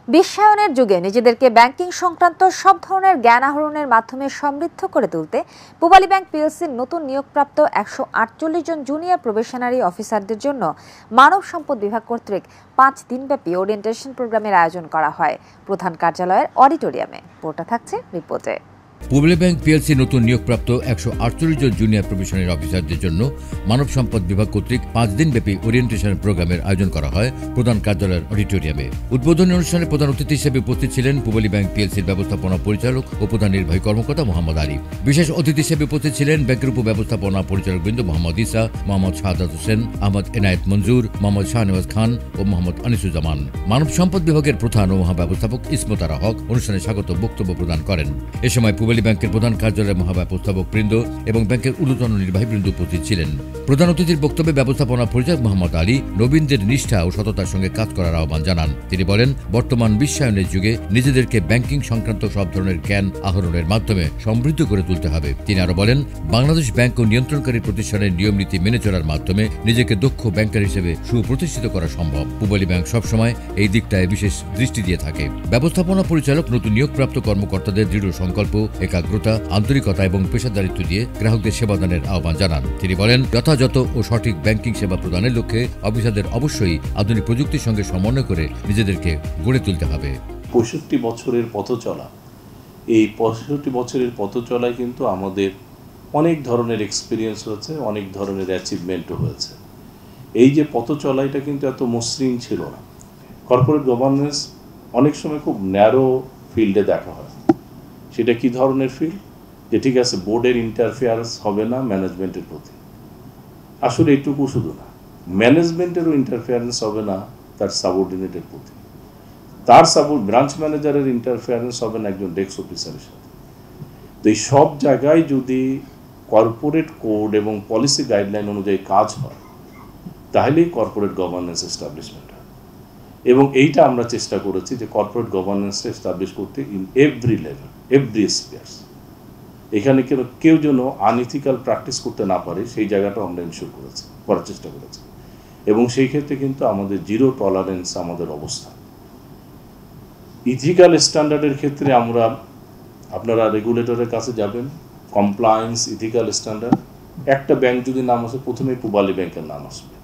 বিশ্বায়নের যুগে নিজেদেরকে ব্যাংকিং সংক্রান্ত সব ধরনের জ্ঞান আহরণের মাধ্যমে সমৃদ্ধ করে তুলতে পূবালী ব্যাংক পিএলসির নতুন নিয়োগপ্রাপ্ত ১৪৮ জন জুনিয়র প্রবেশনারি অফিসারদের জন্য মানব সম্পদ বিভাগ কর্তৃক 5 দিনব্যাপী ওরিয়েন্টেশন প্রোগ্রামের আয়োজন করা হয় প্রধান কার্যালয়ের অডিটোরিয়ামে। পুরোটা থাকছে রিপোর্টে। পূবালী ব্যাংক পিএলসি নতুন নিয়োগপ্রাপ্ত ১৪৮ জন জুনিয়র প্রবেশনারি অফিসারদের জন্য মানব সম্পদ বিভাগ কর্তৃক 5 দিনব্যাপী ওরিয়েন্টেশন প্রোগ্রামের আয়োজন করা হয় প্রধান কার্যালয়ের অডিটোরিয়ামে। উদ্বোধনী অনুষ্ঠানে প্রধান অতিথি হিসেবে উপস্থিত ছিলেন পূবালী ব্যাংক পিএলসির ব্যবস্থাপনা পরিচালক ও প্রধান নির্বাহী কর্মকর্তা মোহাম্মদ আলী। বিশেষ অতিথি হিসেবে উপস্থিত ছিলেন ব্যাংকের উপব্যবস্থাপনা পরিচালকবৃন্দ মোহাম্মদ ইসা, মোহাম্মদ শাহাদাত হোসেন, আহমদ এনায়েত মঞ্জুর, মোহাম্মদ শাহনেওয়াজ খান ও মোহাম্মদ আনিসুজ্জামান। মানব সম্পদ বিভাগের প্রধান ও মহাব্যবস্থাপক ইসমত আরা হক অনুষ্ঠানে স্বাগত বক্তব্য প্রদান করেন। এ সময় পূবালী ব্যাংকের প্রধান কার্যালয়ের মহাব্যবস্থাপক বৃন্দ এবং ব্যাংকের ঊর্ধ্বতন নির্বাহী বৃন্দ উপস্থিত ছিলেন। প্রধান অতিথির বক্তব্যে ব্যবস্থাপনা পরিচালক মোহাম্মদ আলী নবীনদের নিষ্ঠা ও সততার সঙ্গে কাজ করার আহ্বান জানান। তিনি বলেন, বর্তমান বিশ্বায়নের যুগে নিজেদেরকে ব্যাংকিং সংক্রান্ত সব ধরনের জ্ঞান আহরণের মাধ্যমে সমৃদ্ধ করে তুলতে হবে। তিনি আরো বলেন, বাংলাদেশ ব্যাংক ও নিয়ন্ত্রণকারী প্রতিষ্ঠানের নিয়ম নীতি মেনে চলার মাধ্যমে নিজেকে দক্ষ ব্যাংকার হিসেবে সুপ্রতিষ্ঠিত করা সম্ভব। পূবালী ব্যাংক সবসময় এই দিকটায় বিশেষ দৃষ্টি দিয়ে থাকে। ব্যবস্থাপনা পরিচালক নতুন নিয়োগপ্রাপ্ত কর্মকর্তাদের দৃঢ় সংকল্প, একাগ্রতা, আন্তরিকতা এবং পেশাদারিত্ব দিয়ে গ্রাহকদের সেবাদানের আহ্বান জানান। তিনি বলেন, যথাযথ ও সঠিক ব্যাংকিং সেবা প্রদানের লক্ষ্যে অফিসারদের অবশ্যই আধুনিক প্রযুক্তির সঙ্গে সমন্বয় করে নিজেদেরকে গড়ে তুলতে হবে। ৬৫ বছরের পথ চলা, এই ৬৫ বছরের পথ চলায় কিন্তু আমাদের অনেক ধরনের এক্সপিরিয়েন্স হয়েছে, অনেক ধরনের অ্যাচিভমেন্টও হয়েছে। এই যে পথ চলা, এটা কিন্তু এত মসৃণ ছিল না। কর্পোরেট গভর্নেন্স অনেক সময় খুব ন্যারো ফিল্ডে দেখা হয়। সেটা কি ধরনের ফিল্ড? যে ঠিক আছে, বোর্ডের ইন্টারফেয়ারেন্স হবে না ম্যানেজমেন্টের প্রতি। আসলে এইটুকু শুধু না, ম্যানেজমেন্টেরও ইন্টারফেয়ারেন্স হবে না তার সাবঅর্ডিনেটের প্রতি। তার ব্রাঞ্চ ম্যানেজারের ইন্টারফেয়ারেন্স হবে না একজন ডেস্ক অফিসারের সাথে। তো এই সব জায়গায় যদি কর্পোরেট কোড এবং পলিসি গাইডলাইন অনুযায়ী কাজ হয়, তাহলেই কর্পোরেট গভর্নেন্স এস্টাবলিশমেন্ট হয়। এবং এইটা আমরা চেষ্টা করেছি যে কর্পোরেট গভর্নেন্সটা এস্টাবলিশ করতে in every level, every spares. এখানে কেউ যেন আনইথিক্যাল প্র্যাকটিস করতে না পারে, সেই জায়গাটা আমরা ইনশিওর করার চেষ্টা করেছি। এবং সেই ক্ষেত্রে কিন্তু আমাদের জিরো টলারেন্স আমাদের অবস্থা। ইথিক্যাল স্ট্যান্ডার্ডের ক্ষেত্রে আপনারা রেগুলেটরের কাছে যাবেন, কমপ্লায়েন্স, ইথিক্যাল স্ট্যান্ডার্ড, একটা ব্যাংক যদি নাম আসে প্রথমেই পূবালী ব্যাংকের নাম আসবে।